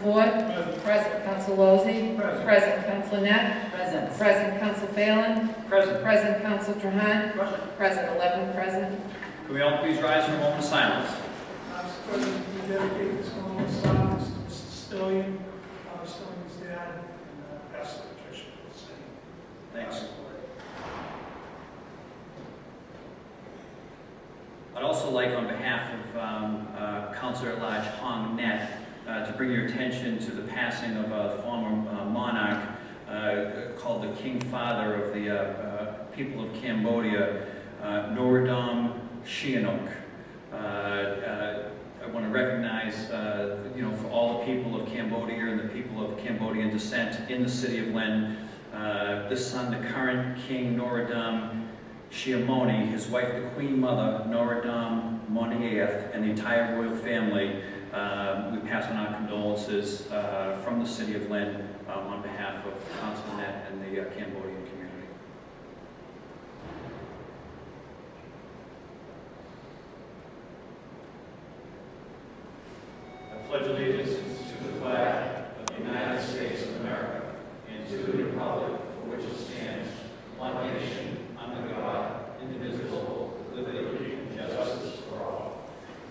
Ford. Present Council Lozey. Present Council Net. Present Council Phelan. Present Council Trahan. Present 11 present. Can we all please rise for a moment of silence? Mr. President, we dedicate this moment of silence to Mr. Stillian, Stillion's dad, and Pastor Patricia for the same. Thanks. I'd also like, on behalf of Councilor at Large Hong Net, to bring your attention to the passing of a former monarch called the King Father of the people of Cambodia, Norodom Sihanouk. I want to recognize, for all the people of Cambodia and the people of Cambodian descent in the city of Lynn, this son, the current King Norodom Sihanouk, his wife, the Queen Mother, Norodom Moniath, and the entire royal family. We pass on our condolences from the city of Lynn on behalf of Council Net and the Cambodian community. I pledge allegiance to the flag of the United States of America and to the republic for which it stands, one nation, under God, indivisible, with liberty and justice for all.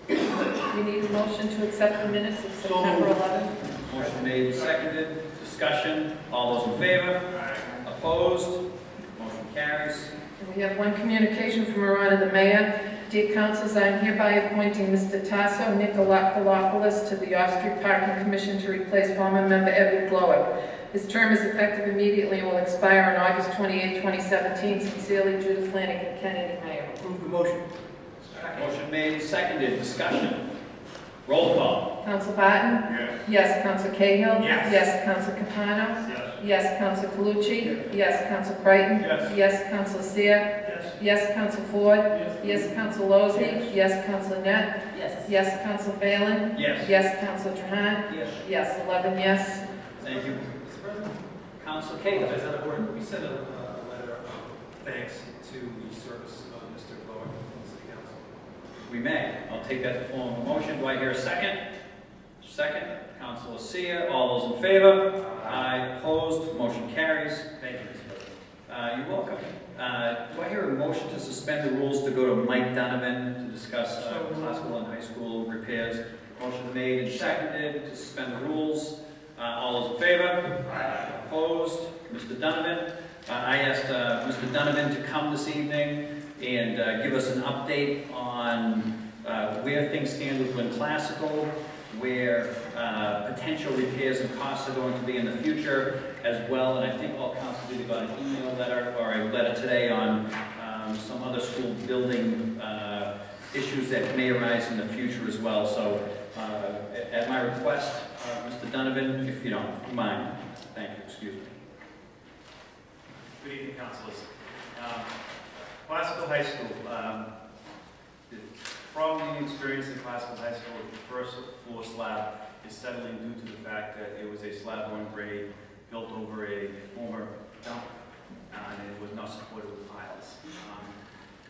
We need a motion to accept the minutes of September 11th. Motion made and seconded. Discussion. All those in favor? Opposed? Motion carries. We have one communication from Her Honor the Mayor. Dear Councilors, I am hereby appointing Mr. Tasso Nikolopoulos to the Off-Street Parking Commission to replace former member Edward Glowick. His term is effective immediately and will expire on August 28, 2017. Sincerely, Judith Flanagan, Kennedy, Mayor. Move the motion. Motion made and seconded. Discussion. Roll call. Council Barton? Yes. Yes. Council Cahill? Yes. Yes. Council Capano? Yes. Yes. Council Calucci? Yes. Council Creighton? Yes. Yes. Council Seer? Yes. Yes. Council Ford? Yes. Yes. Council Lozey? Yes. Council Net? Yes. Yes. Council Phelan? Yes. Yes. Council Trahan? Yes. Yes. 11 yes. Thank you. Mr. President, Council Cahill. as out of order, we sent a letter of thanks to the service of Mr. Glowick from the City Council. We may. I'll take that to form of a motion. Do I hear a second? Second. Councilor Seer. All those in favor? Aye. Opposed? Motion carries. Thank you, Mr. President. You're welcome. Do I hear a motion to suspend the rules to go to Mike Donovan to discuss classical and high school repairs? Motion made and seconded to suspend the rules. All those in favor? Aye. Opposed? Mr. Donovan. I asked Mr. Donovan to come this evening and give us an update on where things stand with Lynn Classical, where potential repairs and costs are going to be in the future as well. And I think all councils either got an email letter or a letter today on some other school building issues that may arise in the future as well. So at my request, Mr. Donovan, if you don't mind. Thank you, excuse me. Good evening, councilors. Classical High School. The problem being experienced in Classical High School with the first floor slab is settling due to the fact that it was a slab-on grade built over a former dump, and it was not supported with piles.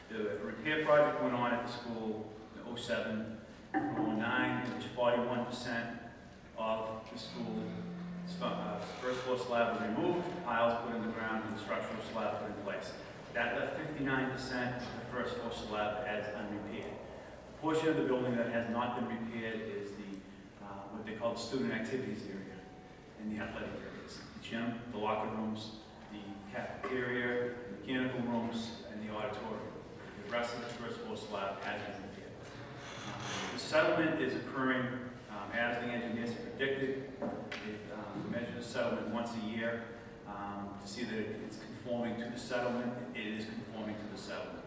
The repair project went on at the school in 07, 09, in which 41% of the school first floor slab was removed, piles put in the ground, and the structural slab put in place. That left 59% of the first floor slab as unrepaired. The portion of the building that has not been repaired is the what they call the student activities area and the athletic areas. The gym, the locker rooms, the cafeteria, the mechanical rooms, and the auditorium. The rest of the first floor slab has been repaired. The settlement is occurring as the engineers predicted. We measure the settlement once a year to see that it's conforming to the settlement. It is conforming to the settlement.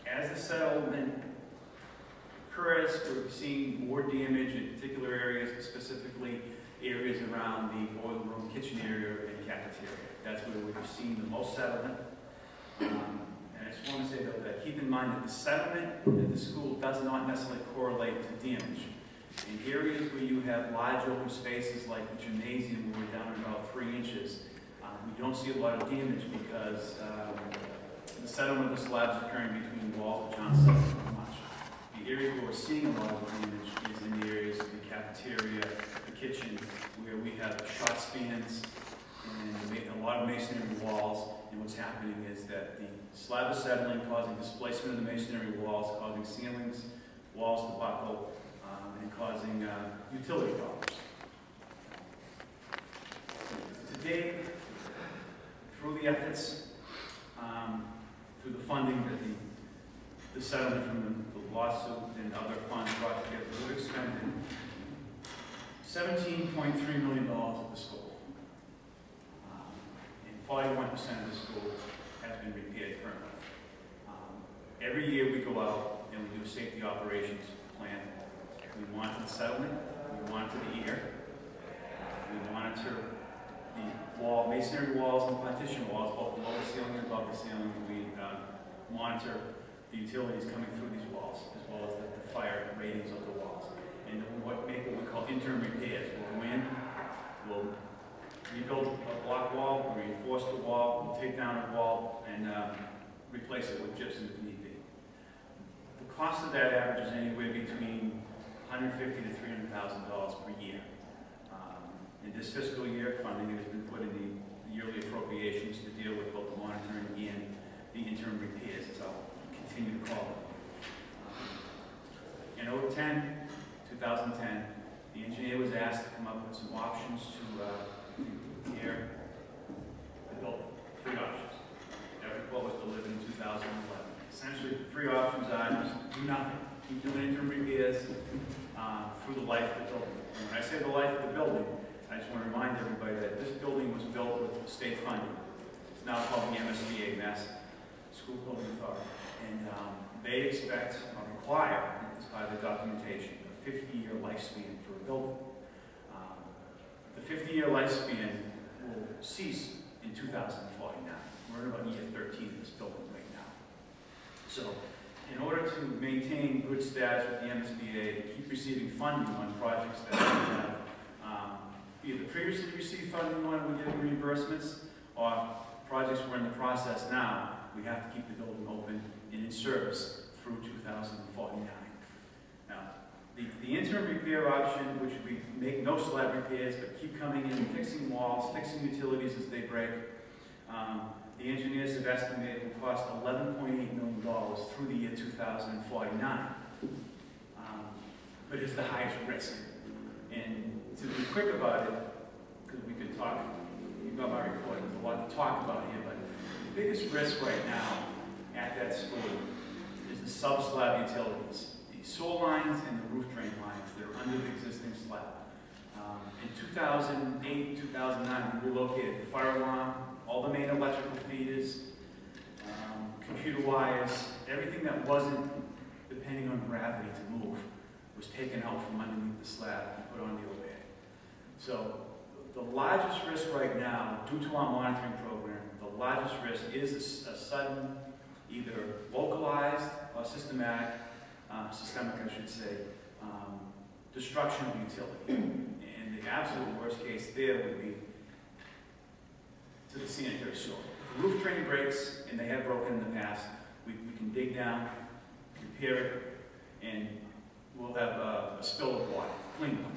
As the settlement occurs, we're seeing more damage in particular areas, specifically areas around the boiler room, kitchen area, and cafeteria. That's where we've seen the most settlement. And I just want to say though that keep in mind that the settlement at the school does not necessarily correlate to damage. In areas where you have large open spaces like the gymnasium, where we're down about 3 inches, we don't see a lot of damage because the settlement of the slabs occurring between walls, which aren't settled much. The areas where we're seeing a lot of damage is that the slab is settling, causing displacement of the masonry walls, causing ceilings, walls to buckle, and causing utility problems. To date, through the efforts, through the funding that the settlement from the lawsuit and other funds brought together, we've expended $17.3 million at the school. And 41% of the school has been repaired currently. Every year we go out and we do a safety operations plan. We monitor the settlement, we monitor the air, we monitor the wall, masonry walls and partition walls, both below the ceiling and above the ceiling. We monitor the utilities coming through these walls, as well as the fire ratings of the walls. And make what we call interim repairs. We'll go in, we'll rebuild a block wall, we'll reinforce the wall, we'll take down a wall, and replace it with gypsum if need be. The cost of that averages anywhere between $150,000 to $300,000 per year. In this fiscal year, funding has been put in the yearly appropriations to deal with both the monitoring and the interim repairs, as I'll continue to call it. In 2010, the engineer was asked to come up with some options to repair the building. 3 options. That report was delivered in 2011. Essentially, the 3 options are just do nothing. Keep doing interim repairs through the life of the building. And when I say the life of the building, I just want to remind everybody that this building was built with state funding. It's now called the MSBA, Mass School Building Authority. And they expect or require, as part of the documentation, a 50-year lifespan for a building. The 50-year lifespan will cease in 2049. We're in about year 13 of this building right now. So, in order to maintain good status with the MSBA, to keep receiving funding on projects that have either previously received funding on, we're getting reimbursements, or projects we're in the process now, we have to keep the building open and in service through 2049. Now, the interim repair option, which would be make no slab repairs, but keep coming in, fixing walls, fixing utilities as they break, the engineers have estimated it will cost $11.8 million through the year 2049. But it's the highest risk. And to be quick about it, because we could talk, you've got my report, there's a lot to talk about here, but the biggest risk right now at that school is the sub-slab utilities, the sewer lines and the roof drain lines that are under the existing slab. In 2008, 2009, we relocated the fire alarm, all the main electrical feeders, computer wires, everything that wasn't depending on gravity to move was taken out from underneath the slab and put on the overhead. So the largest risk right now, due to our monitoring program, the largest risk is a sudden, either localized or systemic, I should say, destruction of utility. And the absolute worst case there would be to the sanitary sewer. If the roof drain breaks, and they have broken in the past, we can dig down, repair it, and we'll have a spill of water, clean water.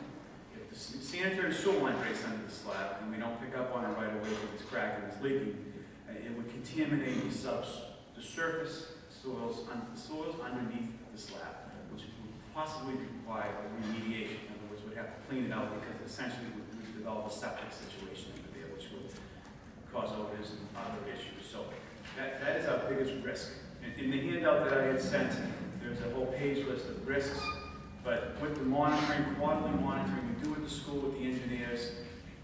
If the sanitary sewer line breaks under the slab, and we don't pick up on it right away because it's cracked and it's leaking, it would contaminate the surface soils underneath the slab, which would possibly require a remediation. In other words, we'd have to clean it out because essentially we'd develop a septic situation under there, which would cause odors and other issues. So that is our biggest risk. In the handout that I had sent, there's a whole page list of risks, but with the monitoring, quarterly monitoring we do at the school with the engineers,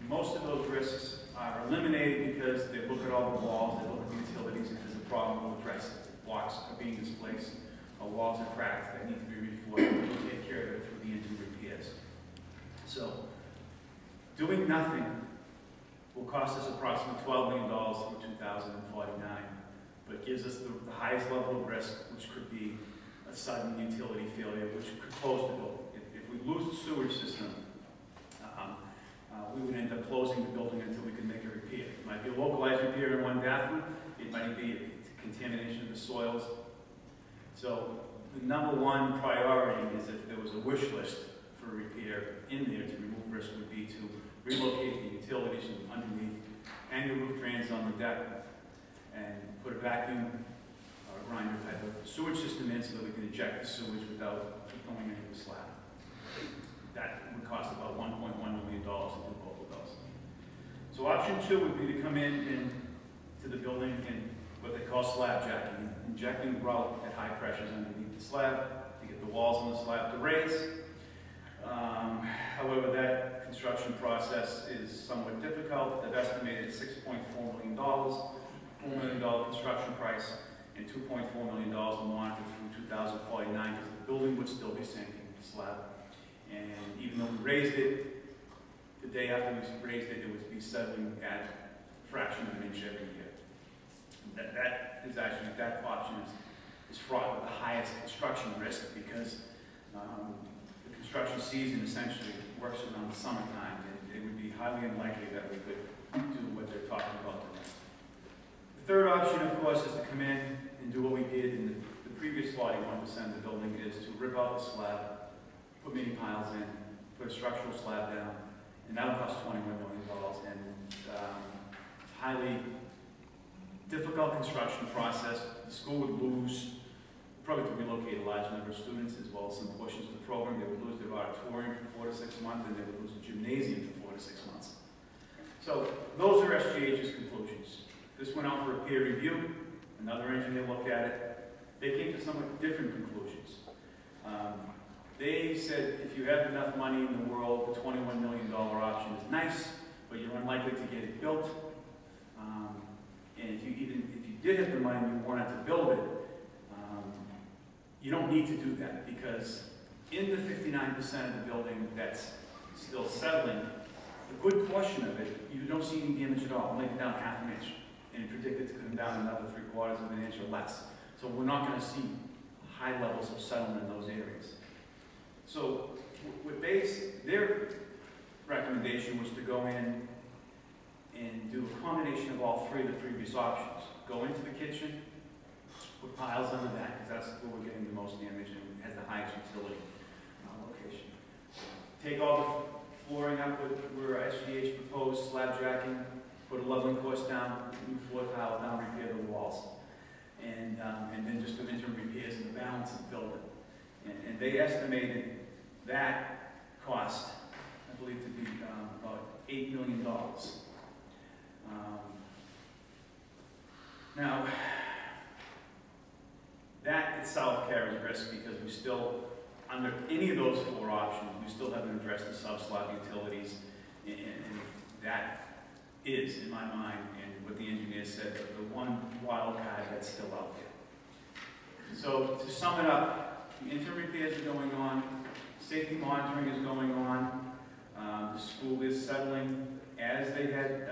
most of those risks are eliminated because they look at all the walls, they look at the utilities, if there's a problem, we'll address it. Blocks are being displaced, our walls are cracked, that need to be reinforced, we'll take care of it through the interim repairs. So, doing nothing will cost us approximately $12 million through 2049, but gives us the highest level of risk, which could be a sudden utility failure, which could close the building. If we lose the sewage system, we would end up closing the building until we can make a repair. It might be a localized repair in one bathroom, it might be a contamination of the soils. So the number one priority is if there was a wish list for repair in there to remove risk would be to relocate the utilities from underneath, hang the roof drains on the deck, and put a vacuum grinder type of sewage system in so that we can eject the sewage without it going into the slab. That would cost about $1.1 million to do both of those. So option 2 would be to come in to the building and what they call slab jacking, injecting grout at high pressures underneath the slab to get the walls on the slab to raise. However, that construction process is somewhat difficult. They've estimated $6.4 million, $4 million construction price, and $2.4 million monitored through 2049 because the building would still be sinking the slab. And even though we raised it, the day after we raised it, it would be settling at a fraction of an inch every year. That option is fraught with the highest construction risk because the construction season essentially works around the summertime, and it would be highly unlikely that we could do what they're talking about today. The third option, of course, is to come in and do what we did in the previous 41% of the building, is to rip out the slab, put mini piles in, put a structural slab down, and that would cost $21 million. And highly difficult construction process. The school would lose, probably to relocate a large number of students as well as some portions of the program. They would lose their auditorium for 4 to 6 months, and they would lose the gymnasium for 4 to 6 months. So those are SGH's conclusions. This went out for a peer review. Another engineer looked at it. They came to somewhat different conclusions. They said if you have enough money in the world, the $21 million option is nice, but you're unlikely to get it built. And if you did have the money and you wanted to build it, you don't need to do that, because in the 59% of the building that's still settling, a good portion of it, you don't see any damage at all, maybe down half an inch, and predicted to come down another 3/4 of an inch or less. So we're not going to see high levels of settlement in those areas. So their recommendation was to go in and do a combination of all three of the previous options. Go into the kitchen, put piles under that, because that's where we're getting the most damage and has the highest utility location. Take all the flooring up where SGH proposed slab jacking, put a leveling course down, new floor tile down, repair the walls. And then just do interim repairs in the balance of the building. And they estimated that cost, I believe, to be about $8 million. Now, that itself carries risk because we still, under any of those 4 options, we still haven't addressed the sub-slab utilities, and that is, in my mind, and what the engineer said, the one wild card that's still out there. So, to sum it up, the interim repairs are going on, safety monitoring is going on, the school is settling as they had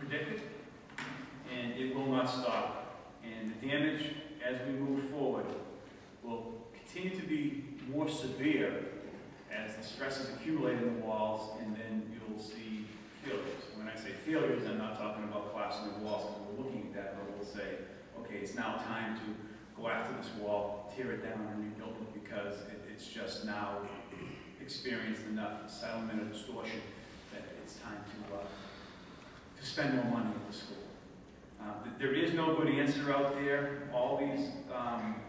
predicted, and it will not stop. And the damage, as we move forward, will continue to be more severe as the stresses accumulate in the walls, and then you'll see failures. When I say failures, I'm not talking about collapsing the walls, because we're looking at that, but we'll say, okay, it's now time to go after this wall, tear it down, and rebuild it, because it's just now experienced enough settlement or distortion that it's time to spend more money at the school. There is no good answer out there. All these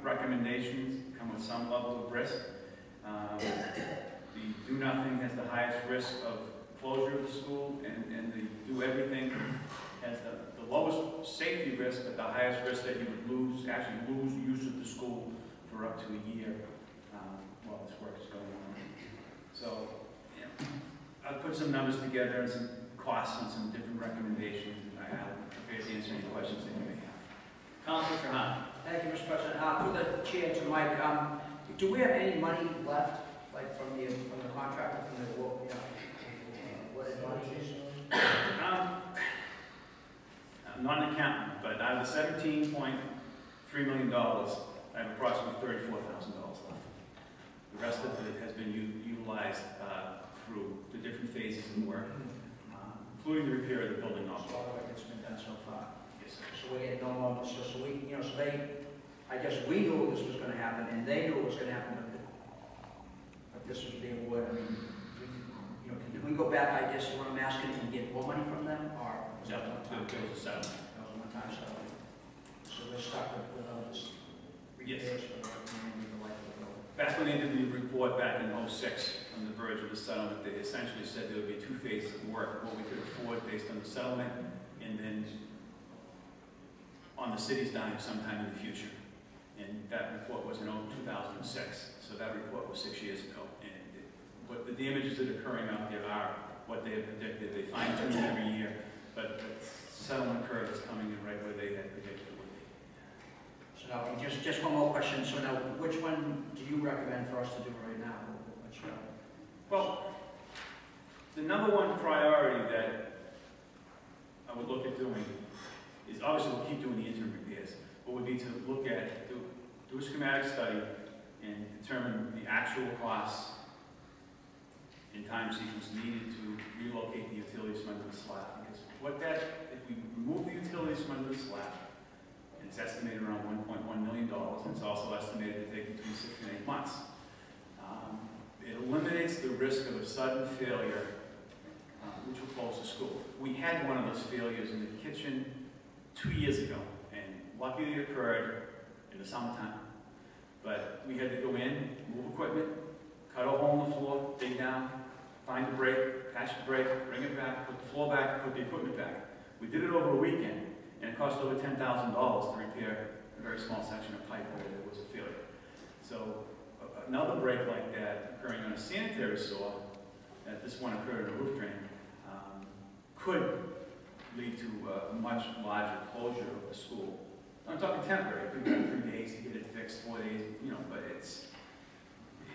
recommendations come with some level of risk. The do nothing has the highest risk of closure of the school, and the do everything has the lowest safety risk, but the highest risk that you would actually lose use of the school for up to a year while this work is going on. So, yeah, I've put some numbers together and some costs and some different recommendations, and I'm prepared to answer any questions that you may have. Councilor Trahan. Thank you, Mr. President. Through the chair to Mike, do we have any money left, like from the contractor, from the what is money? I'm not an accountant, but out of the $17.3 million, I have approximately $34,000 left. The rest of it has been utilized through the different phases of work, including the repair of the building So also. all the work that's been done so far. Yes, sir. So we're getting no more, so we, so they, I guess we knew this was going to happen, and they knew it was going to happen, but this was the award. I mean, can we go back, I guess, what I'm asking, and get more money from them, or? No, there was a settlement. That was one time settlement. So we're stuck with those Yes. repairs for the remainder of the life of the building. Back when they did the report back in '06, on the verge of the settlement, they essentially said there would be two phases of work, what we could afford based on the settlement, and then on the city's dime sometime in the future. And that report was in 2006, so that report was 6 years ago. And what the damages that are occurring out there are what they had predicted. They fine tune every year, but the settlement curve is coming in right where they had predicted it would be. So now, just one more question. So now, which one do you recommend for us to do right now? Which, Well, the number one priority that I would look at doing is obviously we'll keep doing the interim repairs, but would be to look at, do a schematic study and determine the actual costs and time sequence needed to relocate the utilities from under the slab. Because if we remove the utilities from under the slab, and it's estimated around $1.1 million, and it's also estimated to take between 6 and 8 months. It eliminates the risk of a sudden failure, which will close the school. We had one of those failures in the kitchen 2 years ago, and luckily it occurred in the summertime. But we had to go in, move equipment, cut a hole in the floor, dig down, find the break, patch the break, bring it back, put the floor back, put the equipment back. We did it over a weekend, and it cost over $10,000 to repair a very small section of pipe where there was a failure. So another break like that occurring on a sanitary sewer, this one occurred in a roof drain, could lead to a much larger closure of the school. I'm talking temporary. It could be 3 days to get it fixed, 4 days, but it's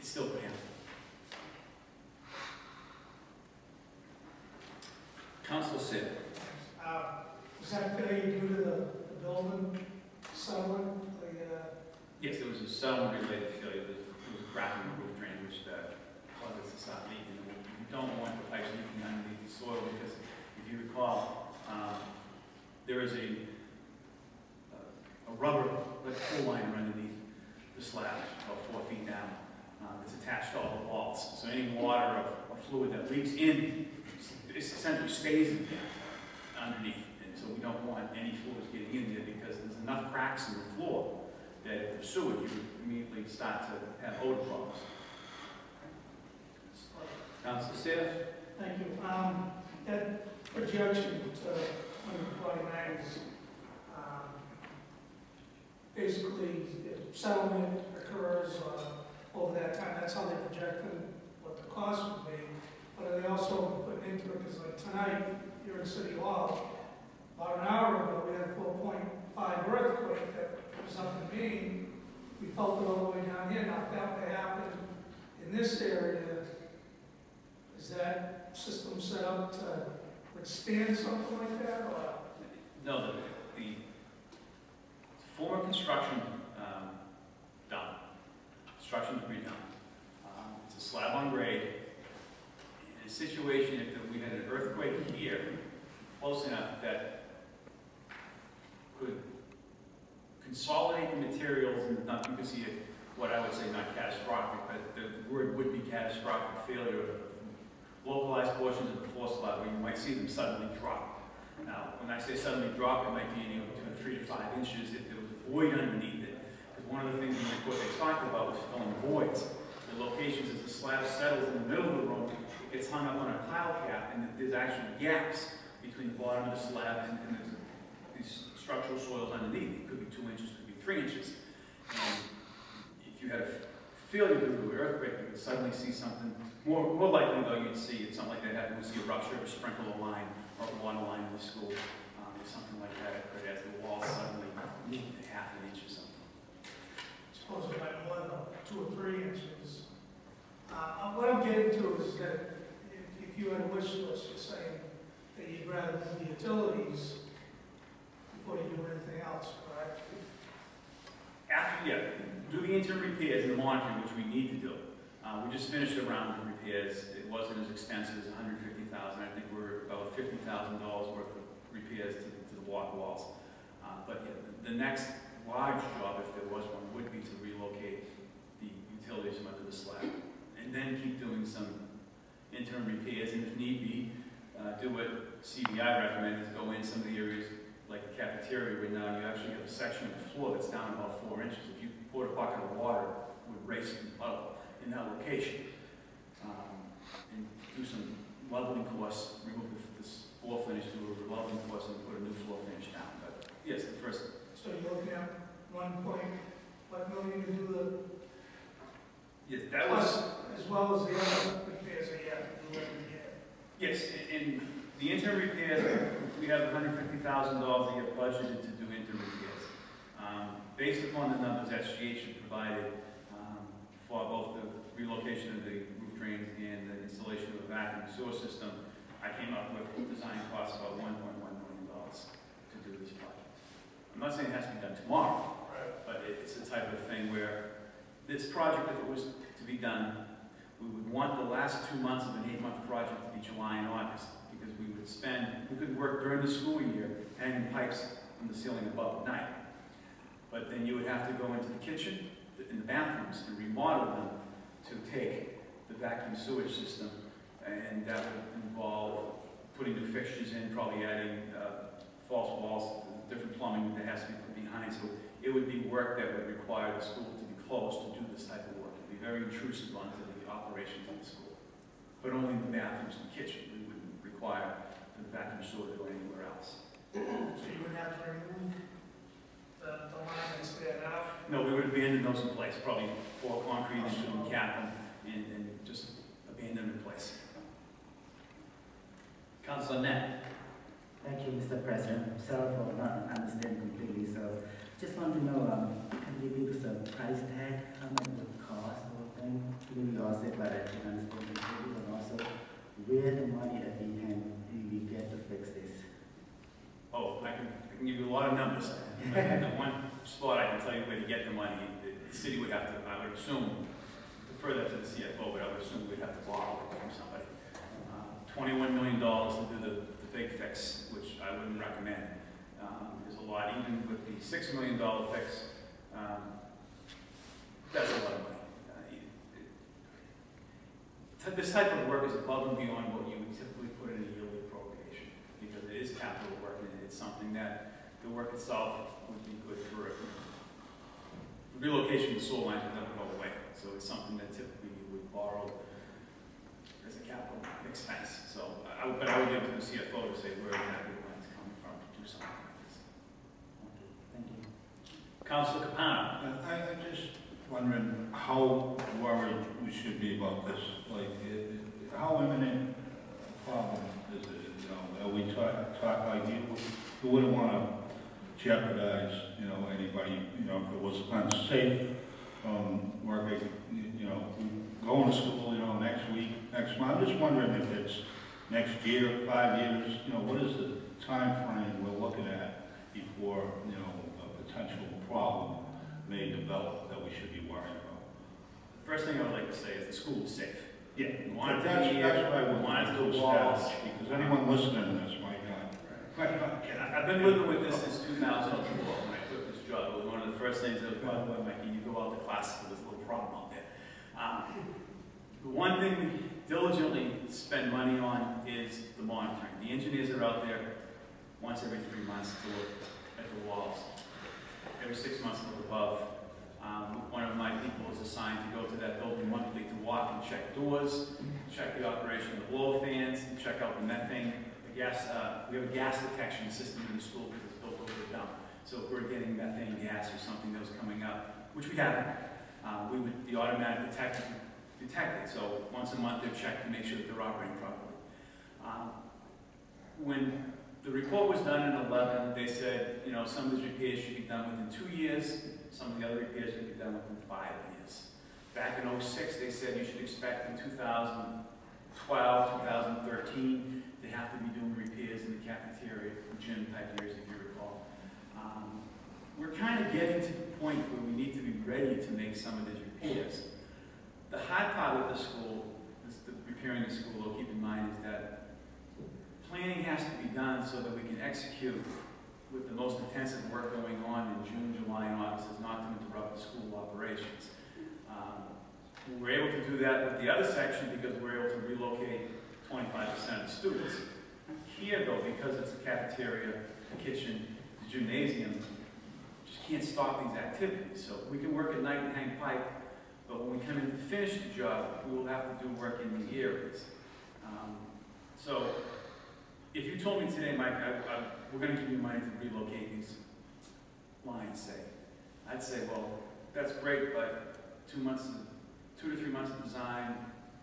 still could happen. Councilor Sid. Was that failure due to the building settlement? Yes, there was a settlement-related failure. There was a crack in the roof drain which caused us to start leaking. We don't want the pipes leaking underneath the soil because, if you recall, there is a rubber pull liner underneath the slab, about 4 feet down. It's attached to all the walls. So any water or fluid that leaks in, it essentially stays in there underneath. And so we don't want any fluids getting in there because there's enough cracks in the floor that if it was sewage, you would immediately start to have odor problems. Councilor Sayre? Thank you. That projection to 149 is basically if settlement occurs over that time, that's how they projected what the cost would be. But they also put into it, because like tonight, here in City Hall, about an hour ago, we had a 4.5 earthquake that was up in Maine. We felt it all the way down here. Now, if that would happen in this area, is that system set up to withstand something like that? Or? No, the former construction done. Construction debris done. It's a slab on grade. In a situation, if we had an earthquake here, close enough that could consolidate the materials, and not, you can see it, what I would say not catastrophic, but the word would be catastrophic failure of localized portions of the floor slab where you might see them suddenly drop. Now, when I say suddenly drop, it might be anywhere between 3 to 5 inches if there was a void underneath it. Because one of the things in the report they talked about was filling voids. The locations as the slab settles in the middle of the room, it gets hung up on a pile cap, and there's actually gaps between the bottom of the slab and these structural soils underneath. It could be 2 inches, it could be 3 inches. And if you had a failure due to an earthquake, you would suddenly see something. More likely, though, you'd see if something like that happened, you'd see a rupture of a sprinkler line or a water line in the school. If something like that occurred as the wall suddenly moved to half an inch or something. I suppose it might more than 2 or 3 inches. What I'm getting to is that if you had a wish list, you're saying that you'd rather move the utilities before you do anything else, correct? After, do the interim repairs and the monitoring, which we need to do. We just finished a round of repairs. It wasn't as extensive as $150,000. I think we're about $50,000 worth of repairs to the block walls. But the next large job, if there was one, would be to relocate the utilities from under the slab. And then keep doing some interim repairs, and if need be, do what CBI recommends, go in some of the areas like the cafeteria right now, you actually have a section of the floor that's down about 4 inches. If you poured a bucket of water, it would race and puddle in that location. And do some leveling course, remove this floor finish, do a leveling course, and put a new floor finish down. But yes, the first. So you're looking at 1.1 million to do the, Yes, that was. as well as the other repairs that you have to do every year. Yes, in the interim repairs, we have $150,000 a year budgeted to do interim repairs. Based upon the numbers that SGH had provided for both the relocation of the roof drains and the installation of a vacuum sewer system, I came up with design costs about $1.1 million to do this project. I'm not saying it has to be done tomorrow, but it's the type of thing where this project, if it was to be done, we would want the last 2 months of an 8-month project to be July and August, because we could work during the school year hanging pipes from the ceiling above at night. But then you would have to go into the kitchen, in the bathrooms, and remodel them to take the vacuum sewage system, and that would involve putting new fixtures in, probably adding false walls, different plumbing that has to be put behind. So it would be work that would require the school to be closed to do this type of work. It would be very intrusive onto the operations of the school. But only in the bathrooms and the kitchen. We wouldn't require the vacuum sewer to go anywhere else. So you would have to remove the line that's there now? No, we would abandon those in place, probably pour concrete into them, cap them, and just abandon them in place. Councilor Net. Thank you, Mr. President. Sorry for not understanding completely. So, just want to know, can you give us a price tag? How much it would cost or thing? Maybe all said, but I can understand completely, but also where the money at the hand do we get to fix this? Oh, I can give you a lot of numbers. The one spot I can tell you where to get the money, the city would have to, I would assume, defer that to the CFO, but I would assume we'd have to borrow it from somebody. $21 million to do the big fix, which I wouldn't recommend. There's a lot, even with the $6 million fix, that's a lot of money. This type of work is above and beyond what you would typically put in a yearly appropriation, because it is capital work, and it's something that the work itself would be good for it. The relocation of the sewer lines would never go away, so it's something that typically you would borrow as a capital expense. So, but I would give it to the CFO to say where exactly the money's coming from to do something like this. Okay, thank you. Councilor Capano. I'm just wondering how worried we should be about this. Like, how imminent a problem is it? You know, are we talk like you wouldn't want to jeopardize, you know, anybody, you know, if it was unsafe working, you know, going to school, you know, next week, next month. I'm just wondering if it's next year, 5 years, you know, what is the time frame we're looking at before, you know, a potential problem may develop that we should be worrying about? The first thing I would like to say is the school is safe. Yeah, We want it to that's be what here, I we would want it to want the to walls. establish, because anyone listening to this might not. I've been living with this since 2004 when I took this job. It was one of the first things that was, by the way, Mikey, you go out to class with this little problem out there. The one thing we diligently spend money on is the monitoring. The engineers are out there once every 3 months to look at the walls. Every 6 months to look above. One of my people is assigned to go to that building monthly to walk and check doors, check the operation of the blower fans, and check out the methane, the gas. We have a gas detection system in the school because it's built over the dump. So if we're getting methane gas or something that was coming up, which we haven't, the automatic detector detect it. So once a month they're checked to make sure that they're operating properly. When the report was done in 11, they said, you know, some of these repairs should be done within 2 years, some of the other repairs could be done within 5 years. Back in 06, they said you should expect in 2012, 2013, they have to be doing repairs in the cafeteria, gym type years, if you recall. We're kind of getting to the point where we need to be ready to make some of these repairs. The hard part with the school, repairing the school, though, keep in mind, is that planning has to be done so that we can execute with the most intensive work going on in June, July, and August, is not to interrupt the school operations. We're able to do that with the other section because we're able to relocate 25% of the students. Here, though, because it's a cafeteria, a kitchen, the gymnasium just can't stop these activities. So we can work at night and hang pipe, but when we come in to finish the job, we will have to do work in these areas. So if you told me today, Mike, we're going to give you money to relocate these lines, say, I'd say, well, that's great, but 2 to 3 months of design,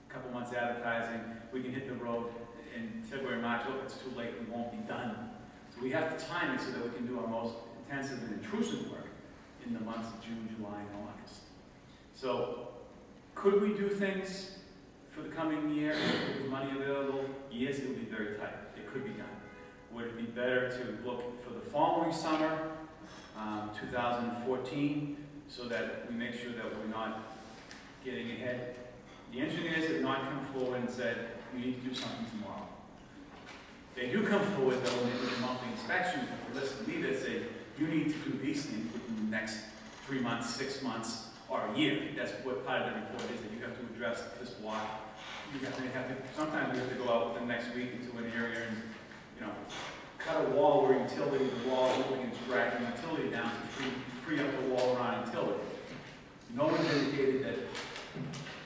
a couple months advertising, we can hit the road in February, March. Oh, it's too late, we won't be done. So we have to time it so that we can do our most intensive and intrusive work in the months of June, July, and August. So could we do things for the coming year, if there was money available? Yes, it would be very tight. It could be done. Would it be better to look for the following summer, 2014, so that we make sure that we're not getting ahead? The engineers have not come forward and said, we need to do something tomorrow. They do come forward, though, when they do the monthly inspections, and listen to me, they say, you need to do these things within the next 3 months, 6 months, or a year. That's what part of the report is, that you have to address this block. Sometimes we have to go out the next week into an area and, cut a wall where utility, the wall moving and dragging utility down to free up the wall around utility. No one's indicated that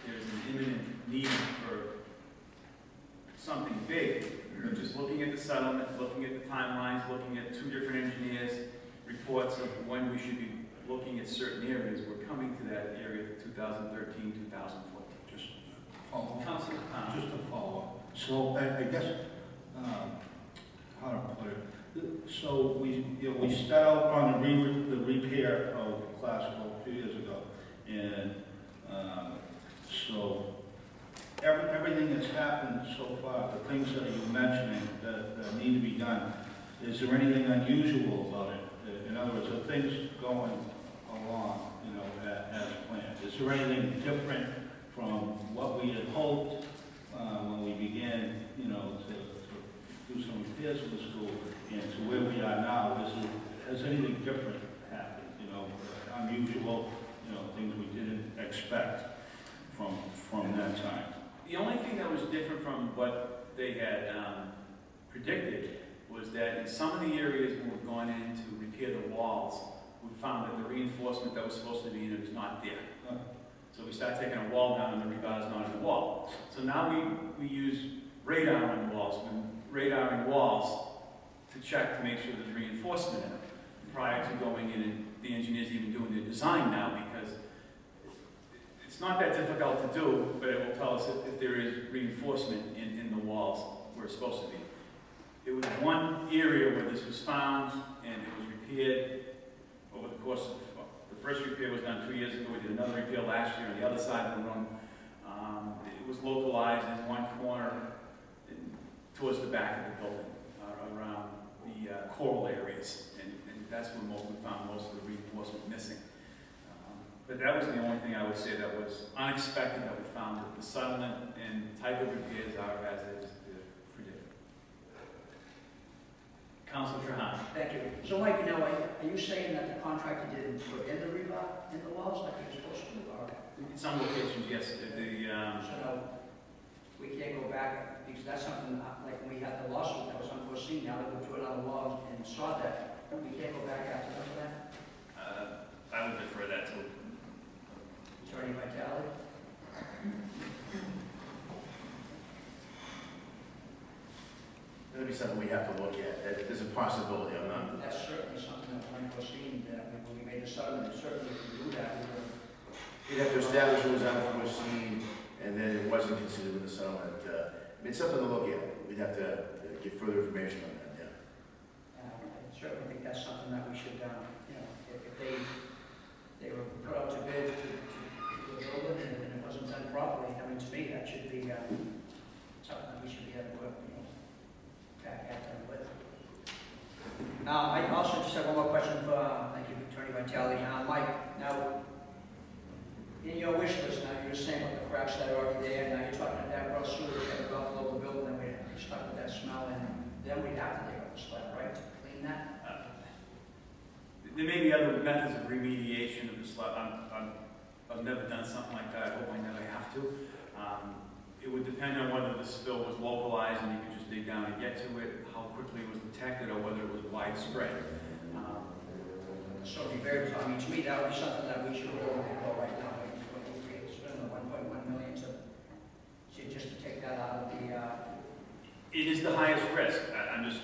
there's an imminent need for something big. We're just looking at the settlement, looking at the timelines, looking at 2 different engineers' reports of when we should be looking at certain areas. We're coming to that area for 2013, 2014. Just follow up. Councilor, Just a follow-up. So I guess, how to put it? So we set out on the repair of Classical a few years ago, and so everything that's happened so far, the things that you're mentioning that need to be done, is there anything unusual about it? In other words, are things going along, as planned? Is there anything different from what we had hoped when we began, to do some repairs to the school, and to where we are now? Has anything different happened? Unusual, things we didn't expect from that time? the only thing that was different from what they had predicted was that in some of the areas where we've gone in to repair the walls, we found that the reinforcement that was supposed to be in it was not there. So we started taking a wall down and the rebar is not in the wall. So now we use radar on walls, radaring walls to check to make sure there's reinforcement in it prior to going in and the engineers even doing the design now, because it's not that difficult to do, but it will tell us if there is reinforcement in the walls where it's supposed to be. It was one area where this was found and it was repaired over the course of, the first repair was done 2 years ago, we did another repair last year on the other side of the room. It was localized in one corner towards the back of the building, around the coral areas, and that's where we found most of the reinforcement missing. But that was the only thing I would say that was unexpected that we found, that the settlement and type of repairs are as it is predicted. Councilor Trahan. Thank you. So Mike, now, are you saying that the contractor didn't put in the rebar in the walls like he was supposed to, or? In some locations, yes. So now, we can't go back, because that's something, like when we had the lawsuit that was unforeseen, now that we drew it on the walls and saw that, we can't go back after that? I would defer that to Attorney Vitale? That'll be something we have to look at. There's a possibility. I'm not. That's certainly something that was unforeseen, that when we made the settlement, certainly if we do that, we would. We'd have to establish it was unforeseen, and then it wasn't considered in the settlement. It's something to look at. We'd have to get further information on that, yeah. I certainly think that's something that we should, if they were put out to bid to a building and it wasn't done properly, I mean, to me, that should be something that we should be able to, back at them with. I also just have one more question for, thank you, Attorney Vitale. Mike, now, in your wish list, now you're saying about the cracks that are already there, now you're talking about that raw sewer that got below the building, and we're stuck with that smell, and then we'd have to dig up the slab, right, to clean that? there may be other methods of remediation of the slab. I've never done something like that. I hope I never have to. It would depend on whether the spill was localized and you could just dig down and get to it, how quickly it was detected, or whether it was widespread. So it'd be very, I mean, to me, that would be something that we should go right now. We spend the 1.1 million just to take that out of the, It is the highest risk. I just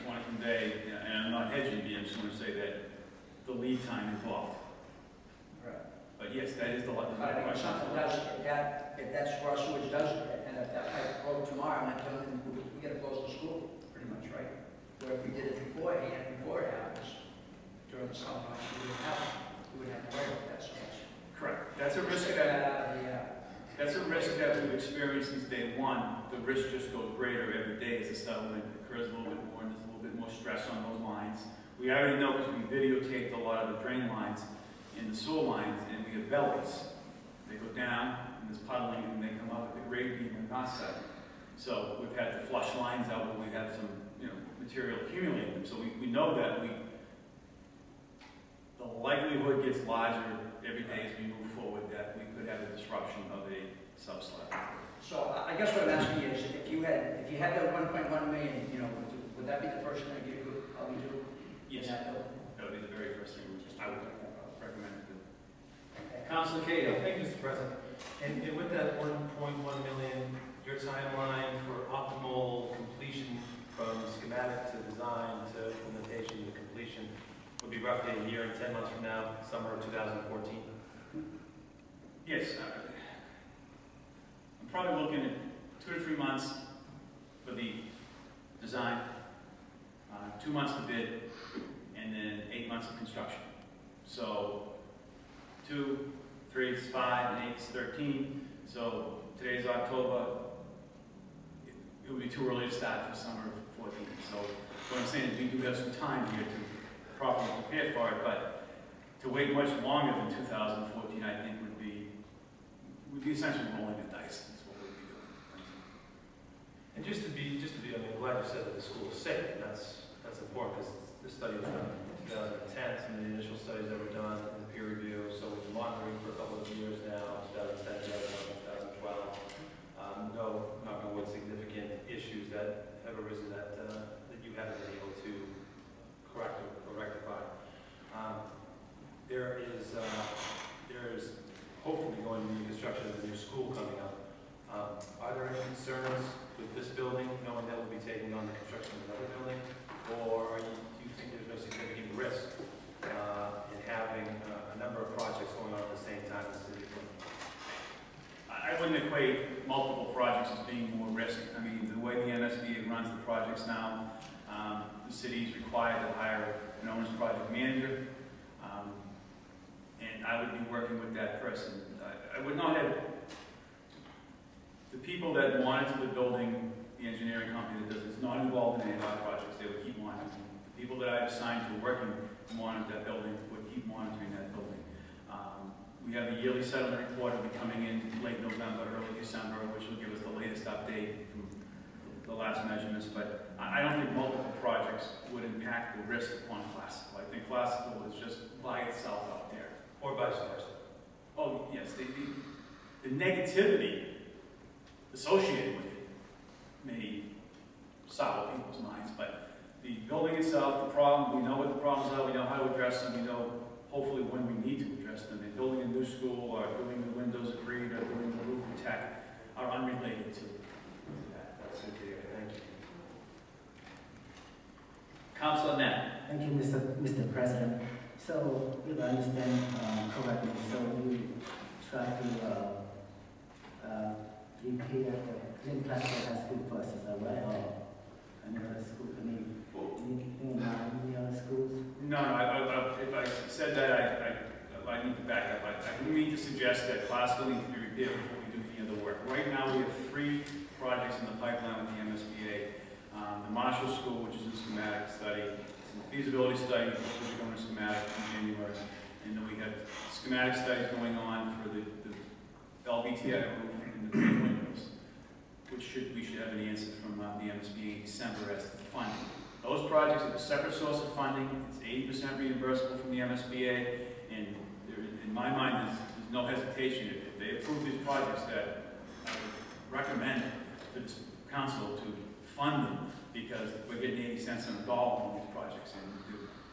want to convey, and I'm not hedging, I'm just going to say that the lead time involved. right. But yes, that is the But I mean, if something does, if that's where our sewage does, and if that pipe broke tomorrow, I'm not telling them, we gotta close the school, pretty much, right? Where if we did it beforehand, before it happens, during the summer months, we wouldn't have to worry about that so much. Correct. That's a risk Take that that out of the, That's a risk that we've experienced since day one. The risk just goes greater every day as the settlement occurs a little bit more and there's a little bit more stress on those lines. We already know because we videotaped a lot of the drain lines and the sewer lines, and we have bellies. They go down and there's puddling and they come up at the grade beam and not settle. So we've had to flush lines out when we have some, material accumulating. So we know that the likelihood gets larger every day as we move forward that we could have a disruption of a subslab. so I guess what I'm asking you is, if you had that 1.1 million, would that be the first thing you would probably do? Yes, In that building? that would be the very first thing I would recommend to do. Councilor Cahill. Thank you, Mr. President. And with that 1.1 million, your timeline for optimal completion from schematic to design to implementation to completion would be roughly a year and 10 months from now, summer of 2014? Yes, I'm probably looking at 2 to 3 months for the design, 2 months to bid, and then 8 months of construction. So 2, 3 is 5, and 8 is 13. So today's October. It would be too early to start for summer of 14. So what I'm saying is we do have some time here to properly prepare for it, but to wait much longer than 2014, I think would be essentially rolling the dice. That's what we'd be doing. And just to be, I mean, I'm glad you said that the school is safe, and that's important, because this study was done in 2010, some of the initial studies that were done in the peer review, so we've been monitoring for a couple of years now, 2010, 2012. No, knock on wood, significant issues that have arisen that you haven't been able to correct or rectify. There is hopefully going to be construction of a new school coming up. Are there any concerns with this building, knowing that we'll be taking on the construction of another building, or do you think there's no significant risk in having a number of projects going on at the same time in the city? I wouldn't equate multiple projects as being more risk. I mean, the way the MSBA runs the projects now, the city is required to hire an owner's project manager, and I would be working with that person. I would not have the people that monitor the building, the engineering company that does it's not involved in any of our projects. They would keep monitoring. The people that I've assigned to working to monitor that building would keep monitoring that building. We have a yearly settlement report will be coming in late November, early December, which will give us the latest update from the last measurements. But I don't think multiple projects would impact the risk upon classical. I think classical is just by itself out there. Or vice versa? Oh, yes. The negativity associated with it may sour people's minds, but the building itself, the problem, we know what the problems are, we know how to address them, we know hopefully when we need to address them. And building a new school or doing the windows agreed or doing the roof and tech are unrelated to that. That's good to hear. Thank you. Councilor Net. Thank you, Mr. President. So, if I understand correctly, so you try to repair the Lynn City Council first, is that right? Or another school, anything in mind with the other schools? No, if I said that, I need to back up. I didn't mean to suggest that classical needs to be repaired before we do any other work. Right now, we have 3 projects in the pipeline with the MSBA. The Marshall School, which is a schematic study, some feasibility study, which is going to schematic in January, and then we have schematic studies going on for the LVTI roof and the green windows, which we should have an answer from the MSBA in December as to the funding. Those projects have a separate source of funding. It's 80% reimbursable from the MSBA, and in my mind, there's no hesitation. If they approve these projects, that I would recommend to this council to fund them, because we're getting 80 cents on the dollar on these projects, and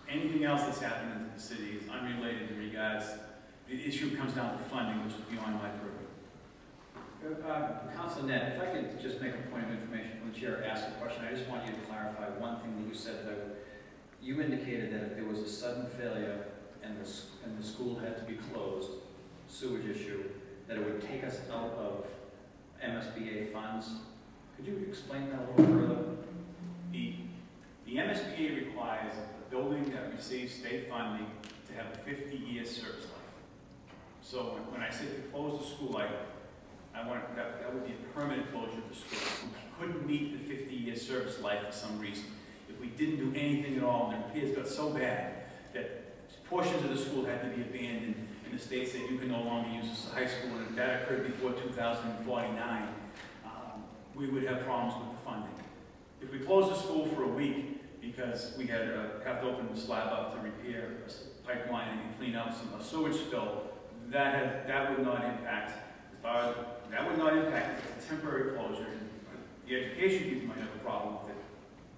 anything else that's happened in the city is unrelated in regards, the issue comes down to funding, which is beyond my purview. Councilor Net, if I could just make a point of information from the chair, ask a question, I just want you to clarify one thing that you said, that you indicated that if there was a sudden failure and the school had to be closed, sewage issue, that it would take us out of MSBA funds. Could you explain that a little further? The MSBA requires a building that receives state funding to have a 50-year service life. So when I say to close the school, I want that would be a permanent closure of the school. We couldn't meet the 50-year service life for some reason. If we didn't do anything at all, and the repairs got so bad that portions of the school had to be abandoned, and the state said you can no longer use this as a high school, and if that occurred before 2049, we would have problems with the funding. If we closed the school for a week because we had have to open the slab up to repair a pipeline and clean up a sewage spill, that would not impact. That would not impact it. It's a temporary closure. The education people might have a problem with it,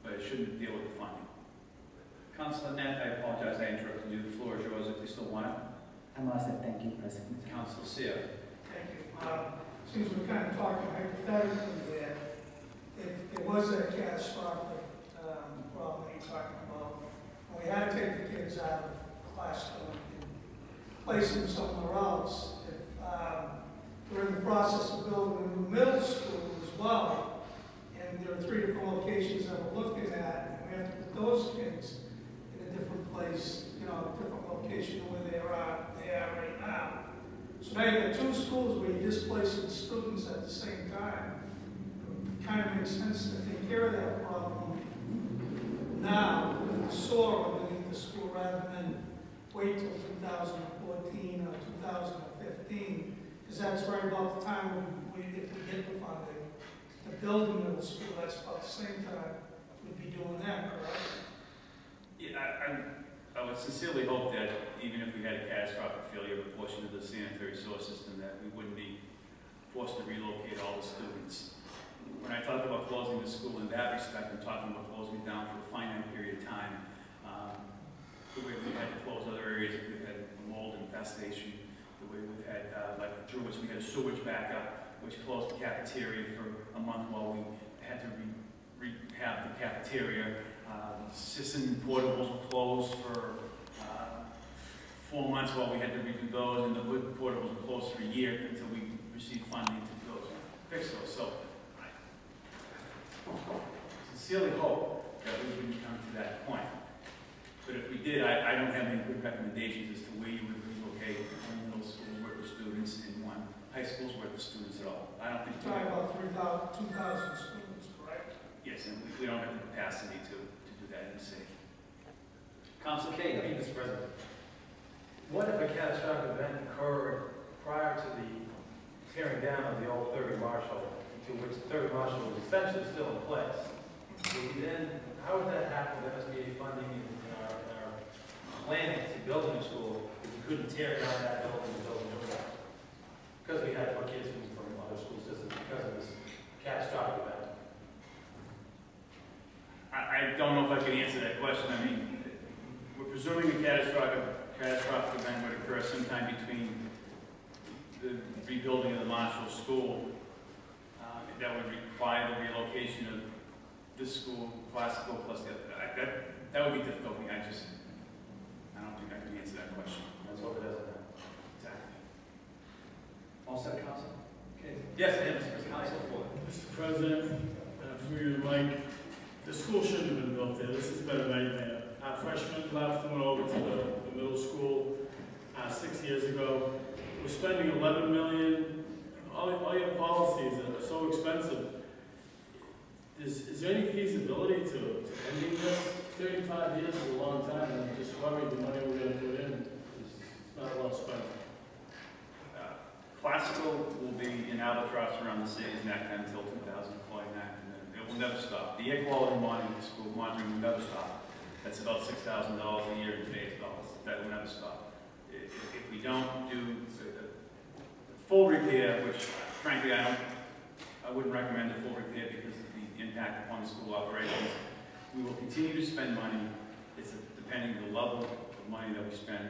but it shouldn't deal with the funding. Councilor Net, I apologize, I interrupted you. The floor is yours if you still want it. I'm all set, thank you, President. Councilor Seer. Thank you. Since we're kind of talking hypothetically there, if there was a catastrophic problem that you're talking about, and we had to take the kids out of classroom and place them somewhere else, if we're in the process of building a new middle school as well, and there are 3 different locations that we're looking at, and we have to put those kids in a different place, you know, a different location where they are right now. So now you have 2 schools where you're displacing students at the same time. It kind of makes sense to take care of that problem now with the soil underneath the school rather than wait till 2014 or 2015, because that's right about the time when we get the funding to build a middle school. That's about the same time we'd be doing that, correct? Yeah, I would sincerely hope that even if we had a catastrophic failure of a portion of the sanitary sewer system, that we wouldn't be forced to relocate all the students. When I talk about closing the school in that respect, I'm talking about closing it down for a finite period of time. The way we had to close other areas, we had mold infestation, the way we've had, like the Druids, we had a sewage backup, which closed the cafeteria for a month while we had to rehab the cafeteria. Sisson portables were closed for 4 months while we had to redo those, and the wood portables were closed for a year until we received funding to fix those. So I sincerely hope that we wouldn't come to that point. But if we did, I don't have any good recommendations as to where you would relocate one middle school's worth of students and one high school's worth of students at all. I don't think. You're talking about 2,000 students, correct? Yes, and we don't have the capacity to do that in the city. Councilor Cahill. Thank you, Mr. President. What if a catastrophic event occurred prior to the tearing down of the old 3rd Marshall, to which the 3rd Marshall was essentially still in place? How would that happen with MSBA funding in our planning to build a new school if we couldn't tear down that building and build a new one? Because we had more kids from other school systems because of this catastrophic event. I don't know if I can answer that question. I mean, we're presuming a catastrophic event would occur sometime between the rebuilding of the Marshall School. That would require the relocation of this school, classical plus the other. That would be difficult for me. I don't think I can answer that question. That's what it doesn't have. Exactly. All set, Council? Okay. Yes, I am, Mr. President. Council Ford. Mr. President, through you, Mike, the school shouldn't have been built there. This has been a nightmare. Our freshmen left and went over to the middle school 6 years ago. We're spending $11 million. All your policies are so expensive. Is there any feasibility to ending this? 35 years is a long time, and I'm just worried the money we're going to put in is not well spent. Classical will be in albatross around the city's neck until 2049, and then it will never stop. The air quality monitoring will never stop. That's about $6,000 a year in today's dollars. That will never stop. If we don't do a full repair, which frankly I wouldn't recommend a full repair because of the impact upon the school operations, we will continue to spend money. The depending on the level of money that we spend,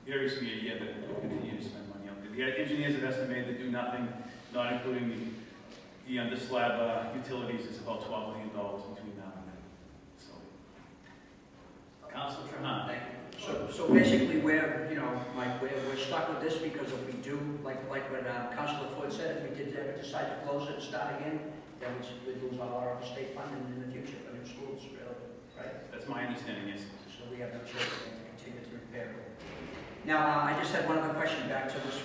varies from year to year, but we'll continue to spend money on it. The engineers have estimated to do nothing, not including the under slab utilities, is about $12 million between now and then. So, Councilor Trahan. Thank you. So basically, we're, you know, Mike, we're stuck with this because if we do, like what Councilor Ford said, if we did ever decide to close it and start again, then we'd lose a lot of state funding in the future for new schools, really, right? that's my understanding, yes. So we have no choice than to continue to repair it. Now, I just had one other question back to this,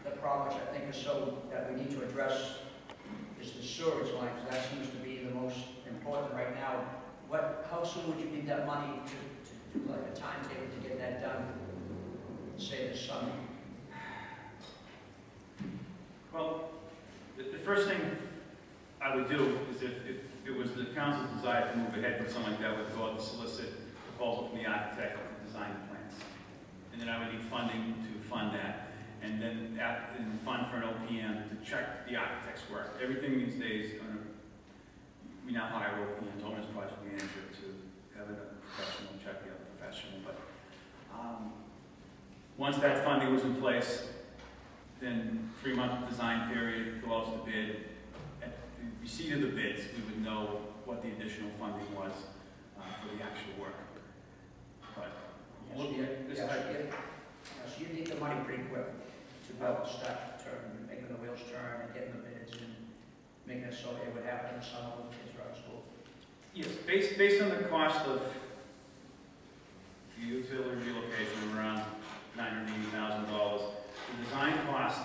the problem which I think is so that we need to address is the sewage line, because that seems to be the most important right now. How soon would you need that money to do like a timetable to get that done, say this summer? Well, the first thing I would do is if it was the council's desire to move ahead with something like that, would go out and solicit a proposal from the architect to design the plans. And then I would need funding to fund that. And then fund for an OPM to check the architect's work. Everything these days, we now hire OPMs, owner's project manager, to have a professional check the other professional. But once that funding was in place, then 3-month design period, go out to bid. At the receipt of the bids, we would know what the additional funding was for the actual work. But looking at this type So you need the money pretty quick to be able to start making the wheels turn and getting the bids and making it so it would happen in the summer when the kids are out of school. yes, based on the cost of the utility relocation, around $980,000, the design cost,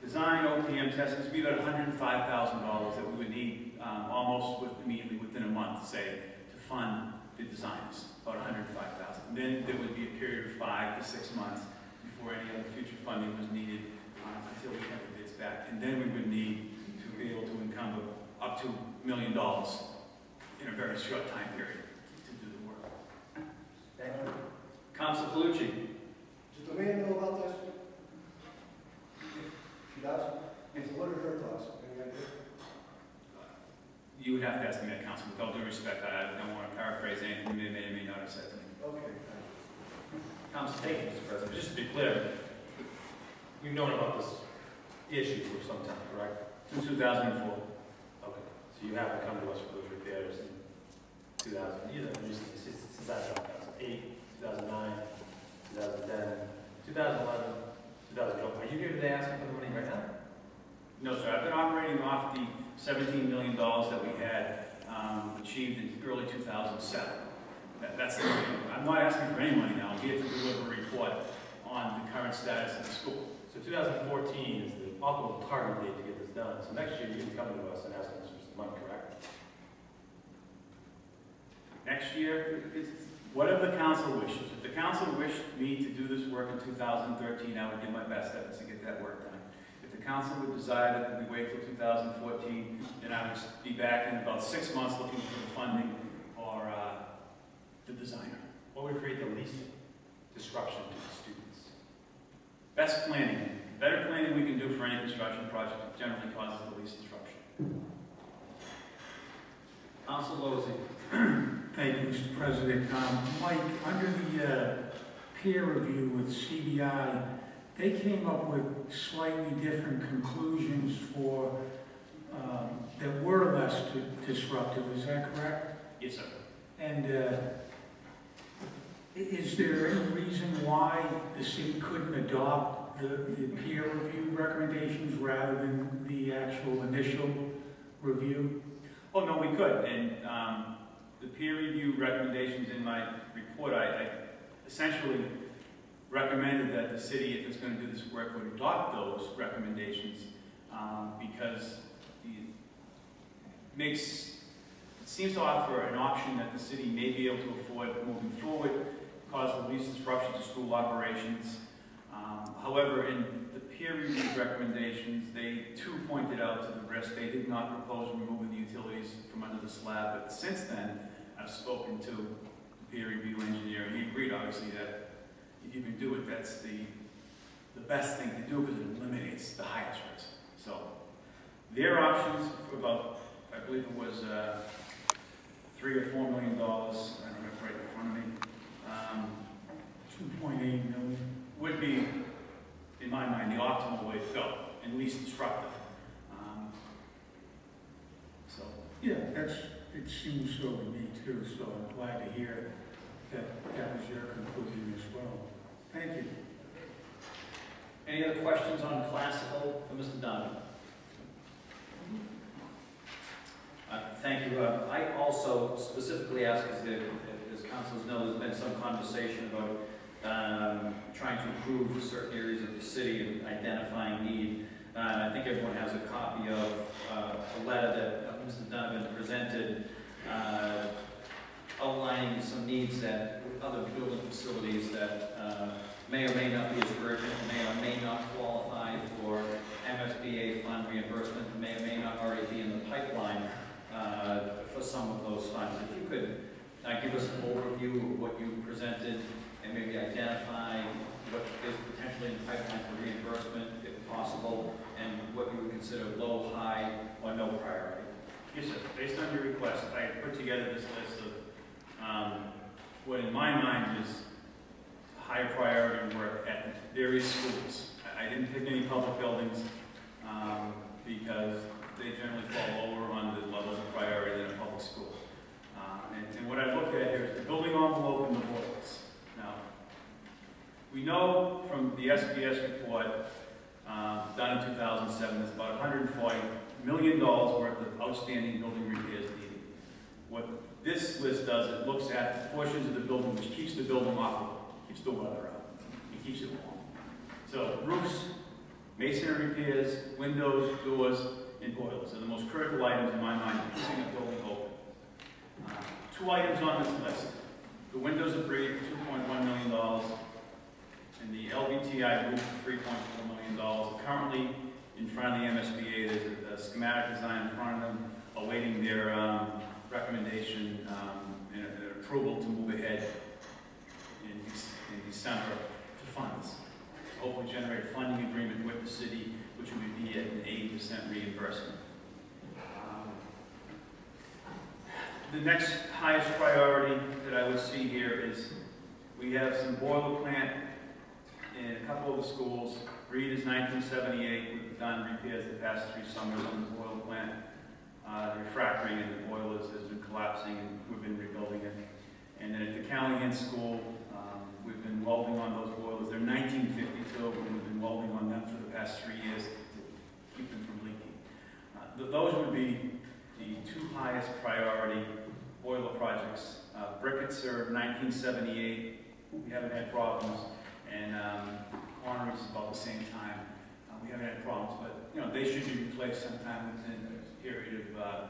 design OPM testing, would be about $105,000 that we would need almost immediately within a month, say, to fund the designers, about $105,000. And then there would be a period of 5 to 6 months before any other future funding was needed until we had the bids back. And then we would need to be able to encumber up to $1 million in a very short time period to do the work. Thank you. Councilor Calucci. Does the mayor know about this? She does? And what are her thoughts? Any idea? You would have to ask me that, Council. With all due respect, I don't want to paraphrase anything you may or may not have said to me. Okay. Councilor Thank you, Mr. President. Just to be clear, we've known about this issue for some time, correct? Since 2004. Okay. So you haven't come to us for those repairs in 2000, either, since that time, 2008, 2009, 2010, 2011, 2012. Are you here today asking for the money right now? No, sir. I've been operating off the $17 million that we had achieved in early 2007. That's the money. I'm not asking for any money now. I'm here to deliver a report on the current status of the school. So 2014 is the optimal target date to get this done. So next year you can come to us and ask us for some money, correct? Next year, it's whatever the council wishes. If the council wished me to do this work in 2013, I would give my best efforts to get that work done. If the council would desire that we wait till 2014, then I would be back in about 6 months looking for the funding or the designer. What would create the least disruption to the students? Best planning. Better planning we can do for any construction project generally causes the least disruption. Councilor Lozey. Thank you, Mr. President. Mike, under the peer review with CBI, they came up with slightly different conclusions for that were less disruptive. Is that correct? Yes, sir. And is there any reason why the city couldn't adopt the peer review recommendations rather than the actual initial review? Oh, no, we could. And the peer review recommendations in my report, I essentially recommended that the city, if it's going to do this work, would adopt those recommendations because it seems to offer an option that the city may be able to afford moving forward, cause the least disruption to school operations. However, in the peer review recommendations, they too pointed out to the risk. They did not propose removing the utilities from under the slab, but since then, I've spoken to the peer review engineer, and he agreed, obviously, that if you can do it, that's the best thing to do because it eliminates the highest risk. So, their options for about, I believe it was $3 or $4 million. I don't have it right in front of me. 2.8 million. Would be, in my mind, the optimal way to go, and least destructive. So, Yeah, it seems so to me too, so I'm glad to hear that that was your conclusion as well. Thank you. Any other questions on classical for Mr. Donovan? Thank you. I also specifically asked, as councilors know, there's been some conversation about trying to improve certain areas of the city and identifying need. I think everyone has a copy of a letter that Mr. Donovan presented outlining some needs that other building facilities that may or may not be as urgent, may or may not qualify for MSBA fund reimbursement, may or may not already be in the pipeline for some of those funds. If you could give us an overview of what you presented and maybe identify what is potentially in the pipeline for reimbursement, if possible, and what you would consider low, high, or no priority. Yes, sir. Based on your request, I put together this list of what in my mind is high priority work at various schools. I didn't pick any public buildings because they generally fall lower on the levels of priority than a public school. And what I looked at here is the building envelope and the boilers. Now, we know from the SBS report done in 2007, there's about $140 million worth of outstanding building repairs needed. What this list does, it looks at portions of the building which keeps the building operable, keeps the weather out, and keeps it warm. So roofs, masonry repairs, windows, doors, and boilers are the most critical items in my mind for keeping a building open. Two items on this list. The windows are brief, $2.1 million, and the LVTI roof, $3.4 million. Currently, in front of the MSBA, there's a schematic design in front of them, awaiting their recommendation and approval to move ahead in December to fund this. To hopefully generate a funding agreement with the city, which would be at an 80% reimbursement. The next highest priority that I would see here is we have some boiler plant in a couple of the schools. Reed is 1978. We've done repairs the past 3 summers on the boiler plant. The refractory in the boilers has been collapsing and we've been rebuilding it. And then at the Callahan School, we've been welding on those boilers. They're 1952, and we've been welding on them for the past 3 years to keep them from leaking. Those would be the 2 highest priority boiler projects. Brickets are 1978. We haven't had problems. And Corners is about the same time. We haven't had problems, but they should be replaced sometime within a period of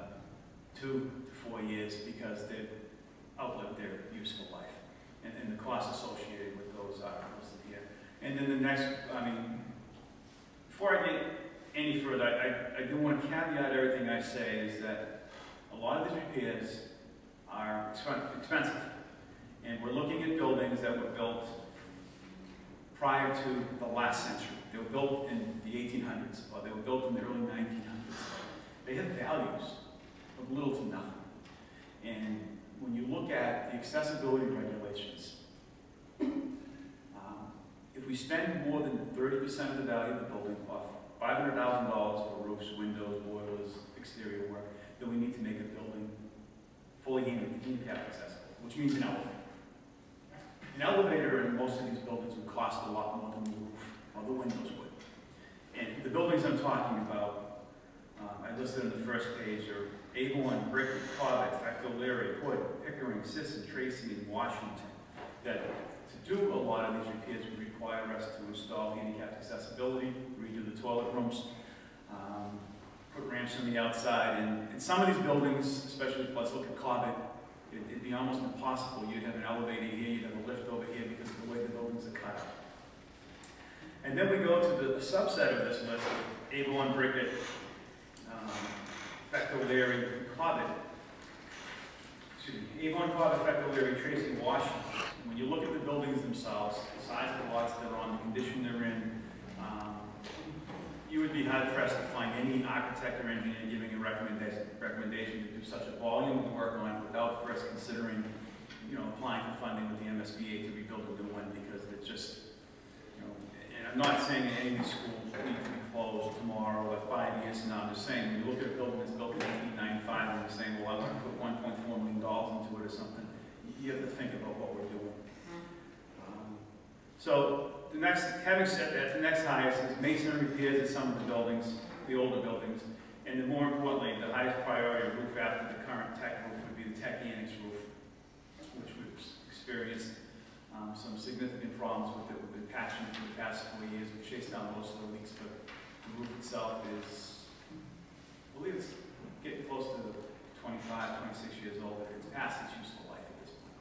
2 to 4 years because they've outlived their useful life and the costs associated with those are listed here. And then the next, before I get any further, I do want to caveat everything I say is that a lot of these repairs are expensive. And we're looking at buildings that were built prior to the last century. They were built in the 1800s, or they were built in the early 1900s. They have values of little to nothing. And when you look at the accessibility regulations, if we spend more than 30% of the value of the building, or $500,000 for roofs, windows, boilers, exterior work, then we need to make a building fully handicap accessible, which means an elevator. An elevator in most of these buildings would cost a lot more than the roof or the windows would. And the buildings I'm talking about, I listed on the first page, are Avon, Brickett, Cobbett, Facto Larry, Hood, Pickering, Sisson, Tracy, and Washington. That to do a lot of these repairs would require us to install handicapped accessibility, redo the toilet rooms, put ramps on the outside. And some of these buildings, especially let's look at Cobbett, it'd be almost impossible. You'd have an elevator here, you'd have a lift over here because of the way the buildings are cut out. And then we go to the subset of this list, Avon, Brickett, Facto Larry, Cobbett. Excuse me, Avon, Cobbett, Facto Larry, Tracy, Washington. And when you look at the buildings themselves, the size of the lots they're on, the condition they're in, you would would be hard pressed to find any architect or engineer giving a recommendation to do such a volume of work on it without first considering, applying for funding with the MSBA to rebuild a new one, because it's just, and I'm not saying that any of these schools need to be closed tomorrow or 5 years from now. I'm just saying, when you look at a building that's built in 1895 and you're saying, well, I want to put $1.4 million into it or something, you have to think about what we're doing. So having said that, the next highest is masonry repairs in some of the buildings, the older buildings, and then more importantly, the highest priority roof after the current tech roof would be the tech annex roof, which we've experienced some significant problems with it. We've been patching for the past 4 years. We've chased down most of the leaks, but the roof itself is, I believe it's getting close to 25, 26 years old. It's past its useful life at this point.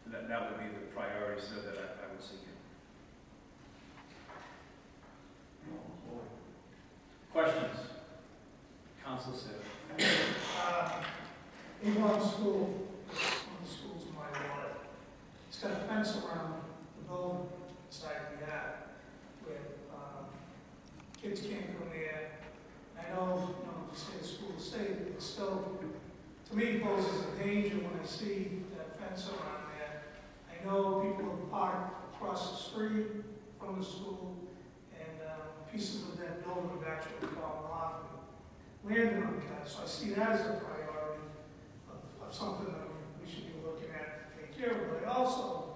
So that would be the priority, so that I would see it. Questions? Council said. Avon School, one of the schools in my ward, it's got a fence around the building, inside the yard, where kids can't go there. I know, you say the school is safe, but still, to me, poses a danger when I see that fence around there. I know people have parked across the street from the school, and pieces of that building have actually fallen off and landed on cars. So I see that as a priority of something that we should be looking at to take care of. But I also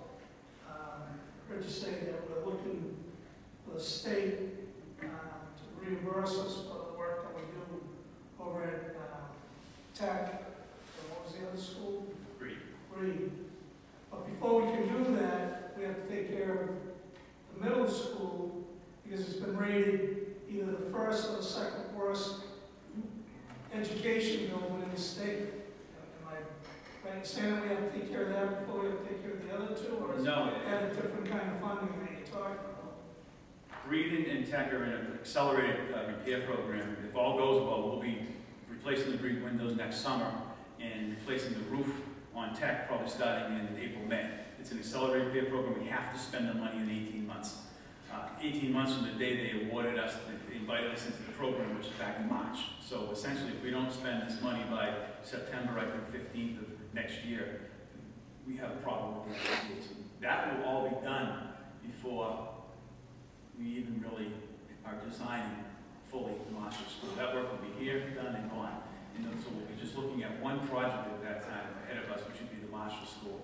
heard you say that we're looking for the state to reimburse us for the work that we do over at Tech, and what was the other school? Reed. But before we can do that, we have to take care of the middle school, because it's been rated either the first or the second worst education building in the state. Am I right in saying that we have to take care of that before we have to take care of the other two? Or is No. that a different kind of funding that you're talking about? Reed and Tech are in an accelerated repair program. If all goes well, we'll be replacing the Reed windows next summer and replacing the roof on Tech probably starting in April, May. It's an accelerated repair program. We have to spend the money in 18 months. 18 months from the day they awarded us, they invited us into the program, which is back in March. So essentially, if we don't spend this money by September, I think 15th of next year, we have a problem with the MSBA. That will all be done before we even really are designing fully the Marshall School. That work will be here, done, and gone. And so we'll be just looking at one project at that time ahead of us, which would be the Marshall School.